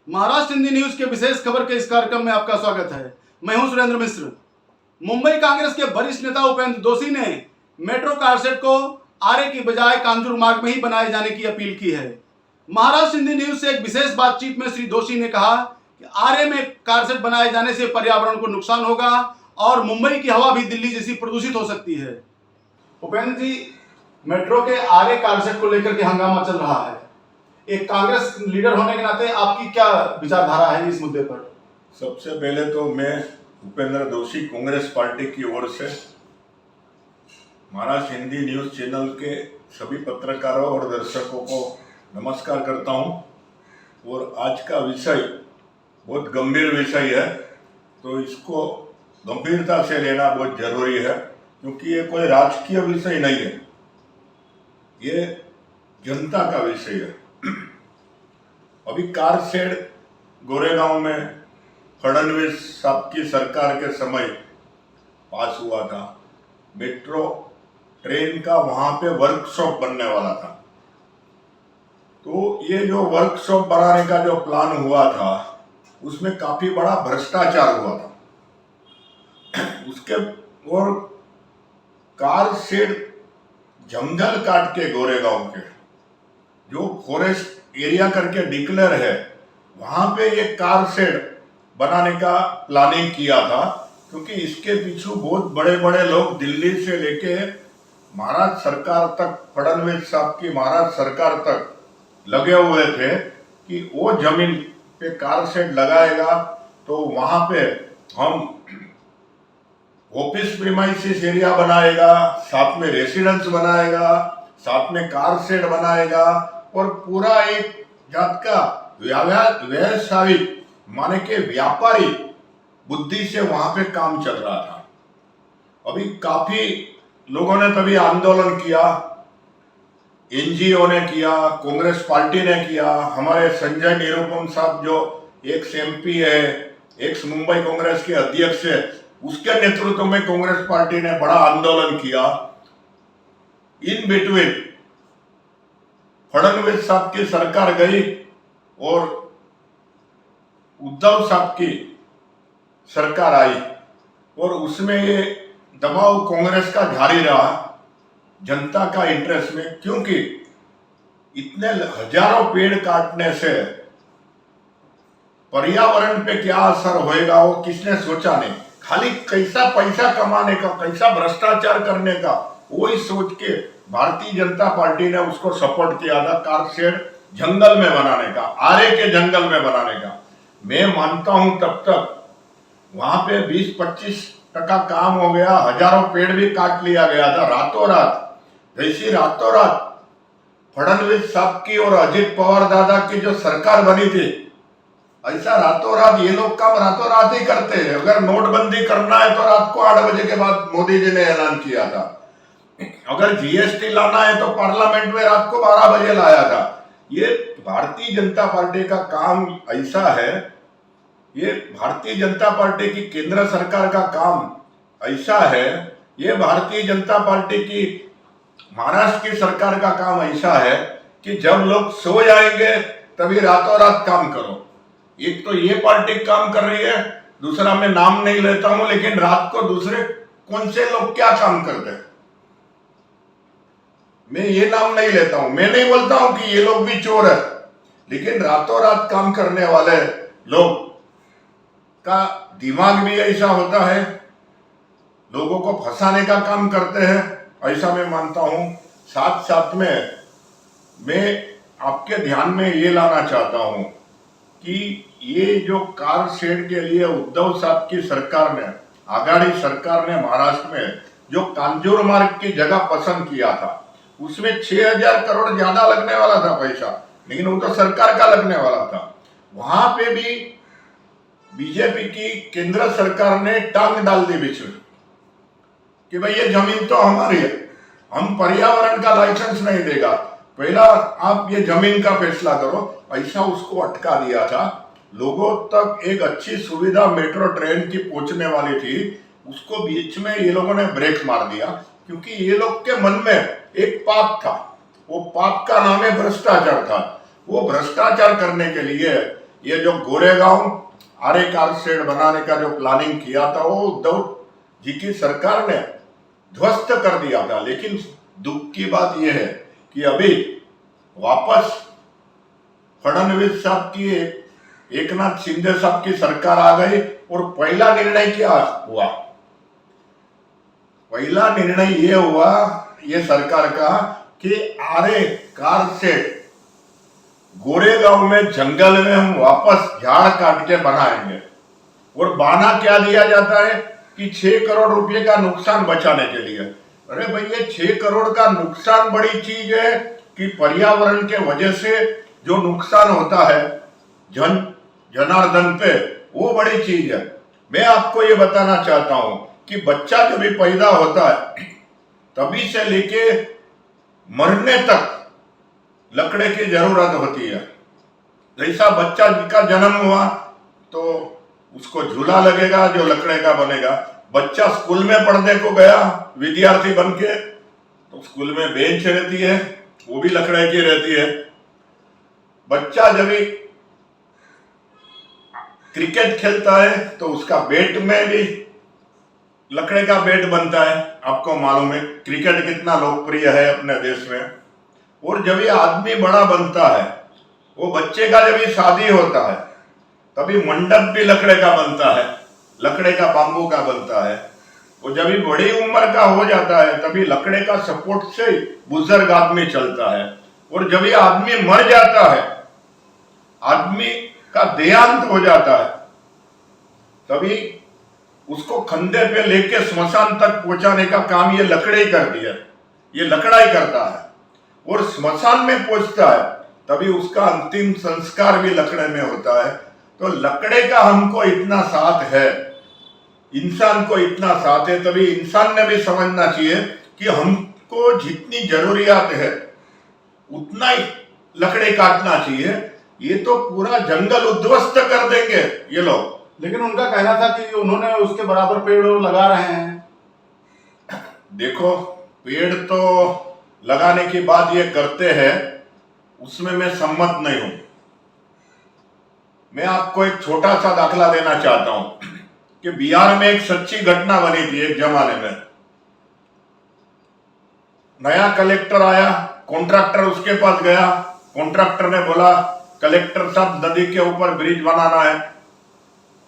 Maharashtra Hindi news के विशेष खबर के इस कार्यक्रम में आपका स्वागत है। मैं हूं सुरेंद्र मिश्र। मुंबई कांग्रेस के वरिष्ठ नेता उपेंद्र दोषी ने मेट्रो कारशेड को आरे की बजाय कांजूर मार्ग में ही बनाए जाने की अपील की है। महाराष्ट्र हिंदी न्यूज से एक विशेष बातचीत में श्री दोषी ने कहा कि आरे में कारशेड बनाए जाने से पर्यावरण को नुकसान होगा और मुंबई की हवा भी दिल्ली जैसी प्रदूषित हो सकती है। उपेंद्र जी, मेट्रो के आरे कारशेड को लेकर के हंगामा चल रहा है। एक कांग्रेस लीडर होने के नाते आपकी क्या विचारधारा है इस मुद्दे पर? सबसे पहले तो मैं उपेंद्र दोषी कांग्रेस पार्टी की ओर से महाराष्ट्र हिंदी न्यूज चैनल के सभी पत्रकारों और दर्शकों को नमस्कार करता हूं। और आज का विषय बहुत गंभीर विषय है, तो इसको गंभीरता से लेना बहुत जरूरी है, क्योंकि ये कोई राजकीय विषय नहीं है, ये जनता का विषय है। अभी कारशेड गोरेगांव में फडणवीस साहब की सरकार के समय पास हुआ था। मेट्रो ट्रेन का वहां पे वर्कशॉप बनने वाला था। तो ये जो वर्कशॉप बनाने का जो प्लान हुआ था, उसमें काफी बड़ा भ्रष्टाचार हुआ था। उसके और कारशेड जंगल काट के गोरेगांव के जो फॉरेस्ट एरिया करके डिक्लेयर है, वहां पे ये कारशेड बनाने का प्लानिंग किया था, क्योंकि इसके पीछे बहुत बड़े बड़े लोग दिल्ली से लेके महाराष्ट्र सरकार तक, फडणवीस साहब की महाराष्ट्र सरकार तक लगे हुए थे कि वो जमीन पे कारशेड लगाएगा तो वहां पे हम ऑफिस प्रीमाइसिस एरिया बनाएगा, साथ में रेसिडेंस बनाएगा, साथ में कारशेड बनाएगा और पूरा एक जात का व्यवसायिक माने के व्यापारी बुद्धि से वहां पे काम चल रहा था। अभी काफी लोगों ने तभी आंदोलन किया, एनजीओ ने किया, कांग्रेस पार्टी ने किया। हमारे संजय निरुपम साहब जो एक्स एमपी है, एक्स मुंबई कांग्रेस के अध्यक्ष है, उसके नेतृत्व में कांग्रेस पार्टी ने बड़ा आंदोलन किया। इन बिटवीन फडणवीस साहब की सरकार गई और उद्धव साहब की सरकार आई और उसमें ये दबाव कांग्रेस का जारी रहा जनता का इंटरेस्ट में, क्योंकि इतने हजारों पेड़ काटने से पर्यावरण पे क्या असर होएगा वो किसने सोचा नहीं। खाली कैसा पैसा कमाने का, कैसा भ्रष्टाचार करने का, वही सोच के भारतीय जनता पार्टी ने उसको सपोर्ट किया था कारशेड जंगल में बनाने का, आरे के जंगल में बनाने का। मैं मानता हूं तब तक वहां पे 20-25% काम हो गया, हजारों पेड़ भी काट लिया गया था रातों रात। जैसी रातों रात फडणवीस साहब की और अजित पवार दादा की जो सरकार बनी थी, ऐसा रातों रात ये लोग काम रातों रात ही करते हैं। अगर नोटबंदी करना है तो रात को 8 बजे के बाद मोदी जी ने ऐलान किया था। अगर जीएसटी लाना है तो पार्लियामेंट में रात को 12 बजे लाया था। ये भारतीय जनता पार्टी का काम ऐसा है, ये भारतीय जनता पार्टी की केंद्र सरकार का काम ऐसा है, ये भारतीय जनता पार्टी की महाराष्ट्र की सरकार का काम ऐसा है कि जब लोग सो जाएंगे तभी रातों रात काम करो। एक तो ये पार्टी काम कर रही है, दूसरा मैं नाम नहीं लेता हूं, लेकिन रात को दूसरे कौन से लोग क्या काम करते हैं, मैं ये नाम नहीं लेता हूं। मैं नहीं बोलता हूं कि ये लोग भी चोर है, लेकिन रातों रात काम करने वाले लोग का दिमाग भी ऐसा होता है, लोगों को फंसाने का काम करते हैं, ऐसा मैं मानता हूं। साथ साथ में मैं आपके ध्यान में ये लाना चाहता हूं कि ये जो कारशेड के लिए उद्धव साहब की सरकार ने, आघाड़ी सरकार ने महाराष्ट्र में जो कांजूर मार्ग की जगह पसंद किया था, उसमें 6000 करोड़ ज्यादा लगने वाला था पैसा, लेकिन वो तो सरकार का लगने वाला था। वहां पे भी बीजेपी की केंद्र सरकार ने टांग डाल दी बीच में कि भाई ये जमीन तो हमारी है, हम पर्यावरण का लाइसेंस नहीं देगा, पहला आप ये जमीन का फैसला करो, ऐसा उसको अटका दिया था। लोगों तक एक अच्छी सुविधा मेट्रो ट्रेन की पहुंचने वाली थी, उसको बीच में ये लोगों ने ब्रेक मार दिया, क्योंकि ये लोग के मन में एक पाप था, वो पाप का नाम है भ्रष्टाचार था। वो भ्रष्टाचार करने के लिए ये जो गोरेगांव आरे कार शेड बनाने का जो प्लानिंग किया था वो उद्धव जी की सरकार ने ध्वस्त कर दिया था। लेकिन दुख की बात यह है कि अभी वापस फडणवीस साहब की एकनाथ शिंदे साहब की सरकार आ गई और पहला निर्णय क्या हुआ? पहला निर्णय ये हुआ ये सरकार का कि आरे कार शेड गोरेगांव में जंगल में हम वापस झाड़ काट के बनाएंगे। और बहाना क्या दिया जाता है कि 6 करोड़ रुपए का नुकसान बचाने के लिए। अरे भाई ये 6 करोड़ का नुकसान बड़ी चीज है कि पर्यावरण के वजह से जो नुकसान होता है जनार्दन पे, वो बड़ी चीज है। मैं आपको ये बताना चाहता हूं कि बच्चा जब भी पैदा होता है तभी से लेके मरने तक लकड़े की जरूरत होती है। जैसा बच्चा का जन्म हुआ तो उसको झूला लगेगा जो लकड़े का बनेगा। बच्चा स्कूल में पढ़ने को गया विद्यार्थी बन के तो स्कूल में बेंच रहती है, वो भी लकड़े की रहती है। बच्चा जब भी क्रिकेट खेलता है तो उसका बैट में भी लकड़े का बैट बनता है। आपको मालूम है क्रिकेट कितना लोकप्रिय है अपने देश में। और जब ये आदमी बड़ा बनता है, वो बच्चे का जब ये शादी होता है तभी मंडप भी लकड़े का बनता है, लकड़े का बांबू का बनता है। और जब ये बड़ी उम्र का हो जाता है तभी लकड़े का सपोर्ट से बुजुर्ग आदमी चलता है। और जब ये आदमी मर जाता है, आदमी का देहांत हो जाता है, तभी उसको कंधे पे लेके स्मशान तक पहुंचाने का काम ये लकड़े कर दिया, ये लकड़ा ही करता है। और स्मशान में पहुंचता है तभी उसका अंतिम संस्कार भी लकड़े में होता है। तो लकड़े का हमको इतना साथ है, इंसान को इतना साथ है, तभी इंसान ने भी समझना चाहिए कि हमको जितनी जरूरियात है उतना ही लकड़े काटना चाहिए। ये तो पूरा जंगल उद्ध्वस्त कर देंगे ये लोग। लेकिन उनका कहना था कि उन्होंने उसके बराबर पेड़ लगा रहे हैं। देखो पेड़ तो लगाने की बात ये करते हैं, उसमें मैं सम्मत नहीं हूं। मैं आपको एक छोटा सा दाखला देना चाहता हूं कि बिहार में एक सच्ची घटना बनी थी। एक जमाने में नया कलेक्टर आया, कॉन्ट्रैक्टर उसके पास गया। कॉन्ट्रैक्टर ने बोला कलेक्टर साहब नदी के ऊपर ब्रिज बनाना है।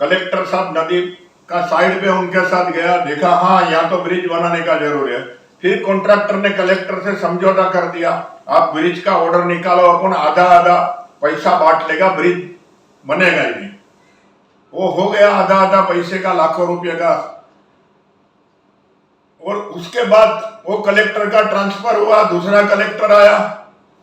कलेक्टर साहब नदी का साइड पे उनके साथ गया, देखा हाँ यहाँ तो ब्रिज बनाने का जरूर है। फिर कॉन्ट्रैक्टर ने कलेक्टर से समझौता कर दिया, आप ब्रिज का ऑर्डर निकालो, अपन आधा आधा पैसा बांट लेगा, ब्रिज बनेगा ही नहीं। वो हो गया आधा आधा पैसे का, लाखों रुपए का। और उसके बाद वो कलेक्टर का ट्रांसफर हुआ, दूसरा कलेक्टर आया,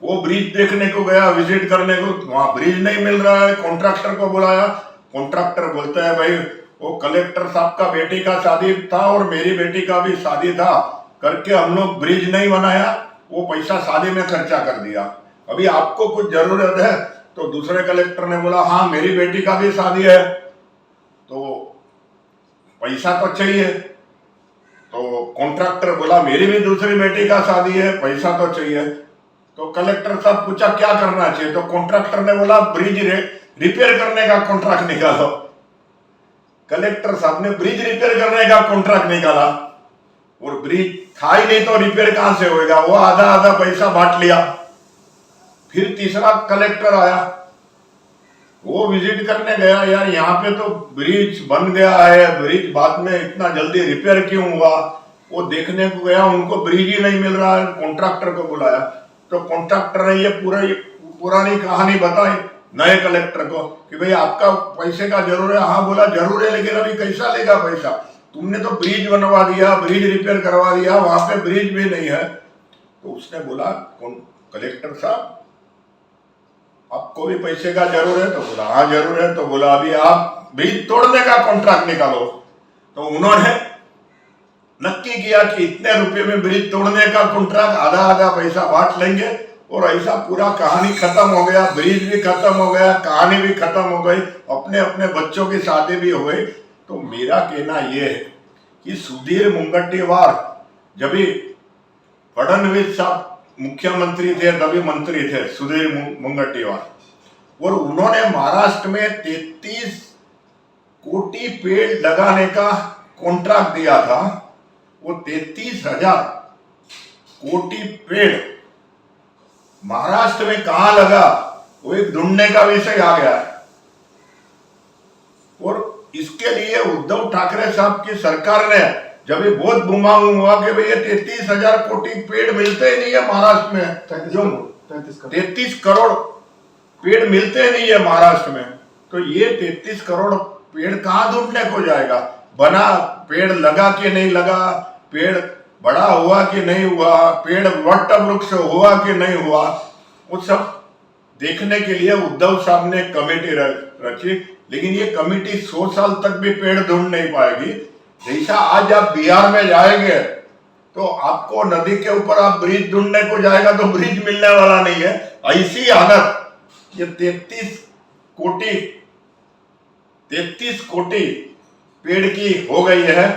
वो ब्रिज देखने को गया, विजिट करने को, वहां ब्रिज नहीं मिल रहा है। कॉन्ट्रैक्टर को बुलाया, कॉन्ट्रैक्टर बोलता है भाई वो कलेक्टर साहब का बेटी का शादी था और मेरी बेटी का भी शादी था, करके हम लोग ब्रिज नहीं बनाया, वो पैसा शादी में खर्चा कर दिया। अभी आपको कुछ जरूरत है तो दूसरे कलेक्टर ने बोला हाँ मेरी बेटी का भी शादी है तो पैसा तो चाहिए। तो कॉन्ट्रैक्टर बोला मेरी भी दूसरी बेटी का शादी है, पैसा तो चाहिए। तो कलेक्टर साहब पूछा क्या करना चाहिए, तो कॉन्ट्रैक्टर ने बोला ब्रिज रिपेयर करने का कॉन्ट्रैक्ट निकालो। कलेक्टर साहब ने ब्रिज रिपेयर करने का कॉन्ट्रैक्ट निकाला और ब्रिज था ही नहीं तो रिपेयर कहां से होएगा, वो आधा आधा पैसा बांट लिया। फिर तीसरा कलेक्टर आया, वो विजिट करने गया, यार यहाँ पे तो ब्रिज बन गया है, ब्रिज बाद में इतना जल्दी रिपेयर क्यों हुआ, वो देखने को गया, उनको ब्रिज ही नहीं मिल रहा है। कॉन्ट्रैक्टर को बुलाया तो कॉन्ट्रैक्टर ने ये पुरानी कहानी बताई नए कलेक्टर को कि भाई आपका पैसे का जरूर है। हाँ बोला जरूर है, लेकिन अभी कैसा लेगा पैसा, तुमने तो ब्रिज बनवा दिया, ब्रिज रिपेयर करवा दिया, वहां पे ब्रिज भी नहीं है। तो उसने बोला कलेक्टर साहब आपको भी पैसे का जरूर है, तो बोला हाँ जरूर है। तो बोला अभी आप ब्रिज तोड़ने का कॉन्ट्रैक्ट निकालो। तो उन्होंने नक्की किया कि इतने रुपए में ब्रिज तोड़ने का कॉन्ट्रैक्ट, आधा आधा पैसा बांट लेंगे, और ऐसा पूरा कहानी खत्म हो गया, ब्रिज भी खत्म हो गया, कहानी भी खत्म हो गई, अपने अपने बच्चों की शादी भी हो गई। तो मेरा कहना यह है कि सुधीर मुनगंटीवार जब भी फडणवीस साहब मुख्यमंत्री थे तभी मंत्री थे सुधीर मुनगंटीवार, और उन्होंने महाराष्ट्र में 33 कोटी पेड़ लगाने का कॉन्ट्रैक्ट दिया था। वो 33,000 कोटी पेड़ महाराष्ट्र में कहां लगा, वो एक ढूंढने का विषय आ गया है। और इसके लिए उद्धव ठाकरे साहब की सरकार ने जब ये बहुत बुमाबुम हुआ कि भाई ये 33,000 कोटी पेड़ मिलते ही नहीं है महाराष्ट्र में, जो 33 करोड़ पेड़ मिलते नहीं है महाराष्ट्र में, तो ये 33 करोड़ पेड़ कहां ढूंढने को जाएगा। बना पेड़ लगा कि नहीं लगा, पेड़ बड़ा हुआ कि नहीं हुआ, पेड़ वट वृक्ष हुआ कि नहीं हुआ, वो सब देखने के लिए उद्धव साहब ने कमेटी रची। लेकिन ये कमेटी 100 साल तक भी पेड़ ढूंढ नहीं पाएगी। जैसा आज आप बिहार में जाएंगे तो आपको नदी के ऊपर आप ब्रिज ढूंढने को जाएगा तो ब्रिज मिलने वाला नहीं है। ऐसी हालत ये 33 कोटी पेड़ की हो गई है।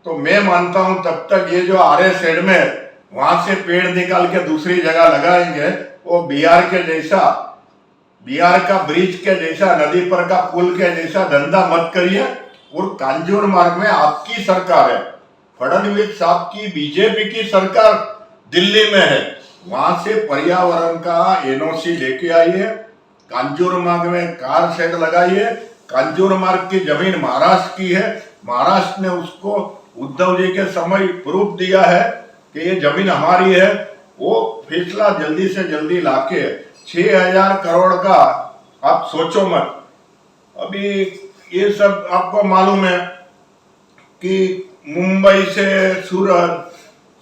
तो मैं मानता हूं तब तक ये जो आरे साइड में वहां से पेड़ निकाल के दूसरी जगह लगाएंगे, वो बिहार का ब्रिज के जैसा, नदी पर का पुल के जैसा धंधा मत करिए। और कांजूर मार्ग में आपकी सरकार है, फडणवीस साहब की बीजेपी की सरकार दिल्ली में है, वहां से पर्यावरण का एनओसी लेके आइए, कांजूर मार्ग में कार शेड लगाइए। कांजूर मार्ग की जमीन महाराष्ट्र की है, महाराष्ट्र ने उसको उद्धव जी के समय प्रूफ दिया है कि ये जमीन हमारी है। वो फैसला जल्दी से जल्दी लाके 6,000 करोड़ का आप सोचो मत। अभी ये सब आपको मालूम है कि मुंबई से सूरत,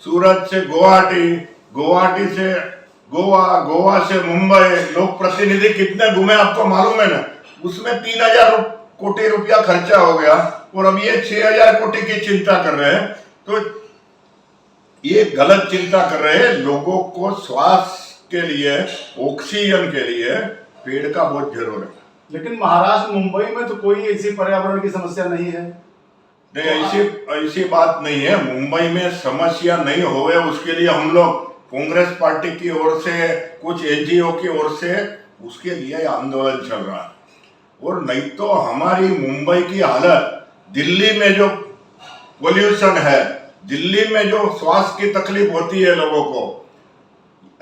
सूरत से गुवाहाटी, गुवाहाटी से गोवा, गोवा से मुंबई लोक प्रतिनिधि कितने घूमे आपको मालूम है ना। उसमें 3,000 कोटी रुपया खर्चा हो गया और अब ये 6,000 कोटी की चिंता कर रहे हैं। तो ये गलत चिंता कर रहे हैं। लोगों को श्वास के लिए, ऑक्सीजन के लिए पेड़ का बहुत जरूरत है। लेकिन महाराष्ट्र, मुंबई में तो कोई ऐसी पर्यावरण की समस्या नहीं है। नहीं, ऐसी बात नहीं है। मुंबई में समस्या नहीं होवे उसके लिए हम लोग कांग्रेस पार्टी की ओर से, कुछ एनजीओ की ओर से उसके लिए आंदोलन चल रहा है। और नहीं तो हमारी मुंबई की हालत, दिल्ली में जो पोल्यूशन है, दिल्ली में जो श्वास की तकलीफ होती है लोगों को,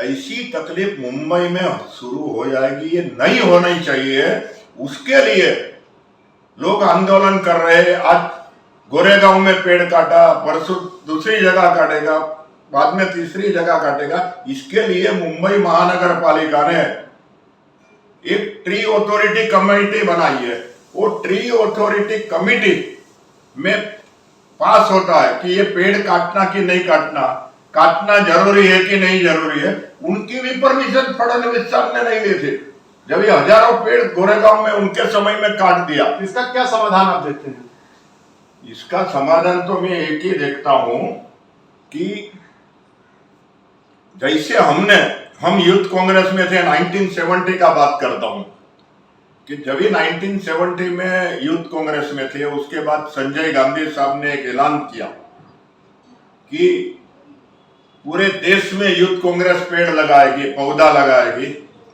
ऐसी तकलीफ मुंबई में शुरू हो जाएगी। ये नहीं होनी चाहिए। उसके लिए लोग आंदोलन कर रहे हैं। आज गोरेगांव में पेड़ काटा, परसों दूसरी जगह काटेगा, बाद में तीसरी जगह काटेगा। इसके लिए मुंबई महानगर पालिका ने एक ट्री अथॉरिटी कमेटी बनाई है। वो ट्री अथॉरिटी कमेटी में पास होता है कि ये पेड़ काटना कि नहीं काटना, काटना जरूरी है कि नहीं जरूरी है। उनकी भी परमिशन फडणवीस साहब ने नहीं ली थी जब ये हजारों पेड़ गोरेगांव में उनके समय में काट दिया। इसका क्या समाधान आप देखते हैं? इसका समाधान तो मैं एक ही देखता हूं कि जैसे हम यूथ कांग्रेस में थे, 1970 का बात करता हूं कि जब भी 1970 में यूथ कांग्रेस में थे, उसके बाद संजय गांधी साहब ने एक ऐलान किया कि पूरे देश में यूथ कांग्रेस पेड़ लगाएगी, पौधा लगाएगी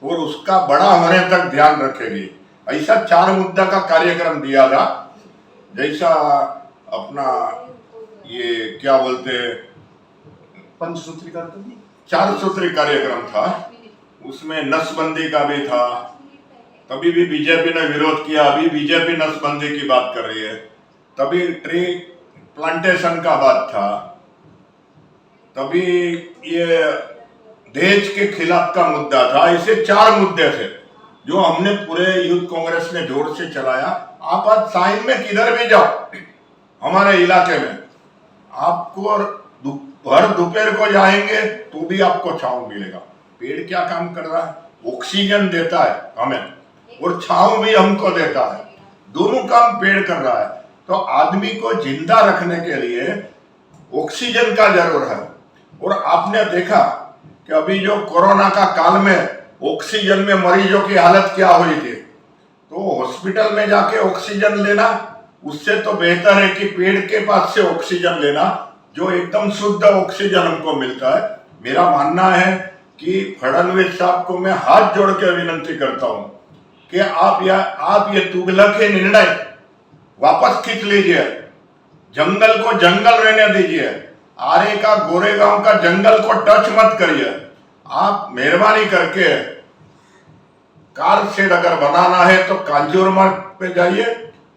और उसका बड़ा होने तक ध्यान रखेगी। ऐसा 4 मुद्दा का कार्यक्रम दिया था। जैसा अपना ये क्या बोलते, पंचसूत्री का 4 सूत्री कार्यक्रम था, उसमें नसबंदी का भी था। तभी भी बीजेपी ने विरोध किया। अभी बीजेपी नसबंदी की बात कर रही है। तभी ट्री प्लांटेशन का बात था। तभी ये दहेज के खिलाफ का मुद्दा था। ऐसे 4 मुद्दे थे जो हमने पूरे यूथ कांग्रेस ने जोर से चलाया। आप आज साइन में किधर भी जाओ हमारे इलाके में, आपको भर दोपहर को जाएंगे तो भी आपको छांव मिलेगा। पेड़ क्या काम कर रहा है? ऑक्सीजन देता है हमें और छांव भी हमको देता है। दोनों काम पेड़ कर रहा है। तो आदमी को जिंदा रखने के लिए ऑक्सीजन का जरूर है। और आपने देखा कि अभी जो कोरोना का काल में ऑक्सीजन में मरीजों की हालत क्या हुई थी, तो हॉस्पिटल में जाके ऑक्सीजन लेना उससे तो बेहतर है कि पेड़ के पास से ऑक्सीजन लेना, जो एकदम शुद्ध ऑक्सीजन हमको मिलता है। मेरा मानना है कि फडणवीस साहब को मैं हाथ जोड़ के विनती करता हूं कि आप ये तुगलकी निर्णय वापस खींच लीजिए, जंगल को जंगल रहने दीजिए, आरे का गोरेगांव का जंगल को टच मत करिए। आप मेहरबानी करके कार शेड अगर बनाना है तो कांजूर मार्ग पे जाइए,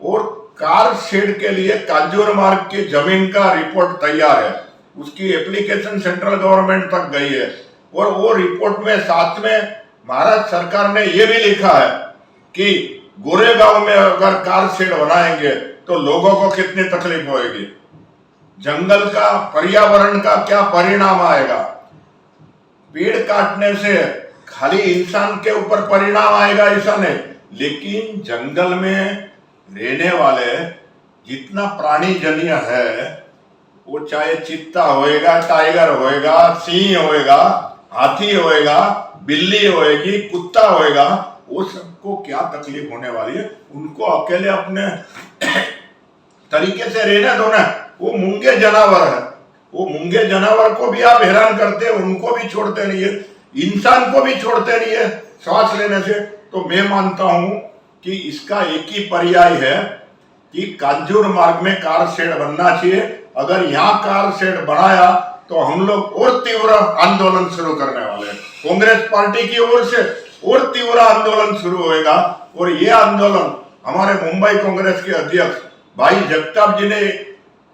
और कार शेड के लिए कांजूर मार्ग की जमीन का रिपोर्ट तैयार है, उसकी एप्लीकेशन सेंट्रल गवर्नमेंट तक गई है, और वो रिपोर्ट में साथ में महाराष्ट्र सरकार ने ये भी लिखा है कि गोरेगांव में अगर कार शेड बनाएंगे तो लोगों को कितनी तकलीफ होगी, जंगल का पर्यावरण का क्या परिणाम आएगा। पेड़ काटने से खाली इंसान के ऊपर परिणाम आएगा ऐसा नहीं, लेकिन जंगल में रहने वाले जितना प्राणी जन्य है, वो चाहे चीता होएगा, टाइगर होएगा, सिंह होएगा, हाथी होएगा, बिल्ली होएगी, कुत्ता होएगा, वो सबको क्या तकलीफ होने वाली है। उनको अकेले अपने तरीके से रहने दो ना, वो मूंगे जानवर है, वो मूंगे जानवर को भी आप हैरान करते हैं, उनको भी छोड़ते नहीं है, इंसान को भी छोड़ते नहीं है सांस लेने से। तो मैं मानता हूं कि इसका एक ही पर्याय है कि कांजूर मार्ग में कार शेड बनना चाहिए। अगर यहाँ कार शेड बनाया तो हम लोग और तीव्र आंदोलन शुरू करने वाले हैं, कांग्रेस पार्टी की ओर से और तीव्र आंदोलन शुरू होएगा। और ये आंदोलन हमारे मुंबई कांग्रेस के अध्यक्ष भाई जगताप जी ने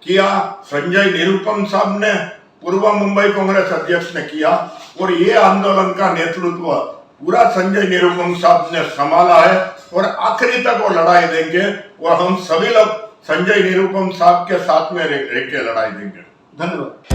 किया, संजय निरुपम साहब ने, पूर्व मुंबई कांग्रेस अध्यक्ष ने किया, और ये आंदोलन का नेतृत्व पूरा संजय निरुपम साहब ने संभाला है, और आखिरी तक वो लड़ाई देंगे, और हम सभी लोग संजय निरुपम साहब के साथ में रह के लड़ाई देंगे। धन्यवाद।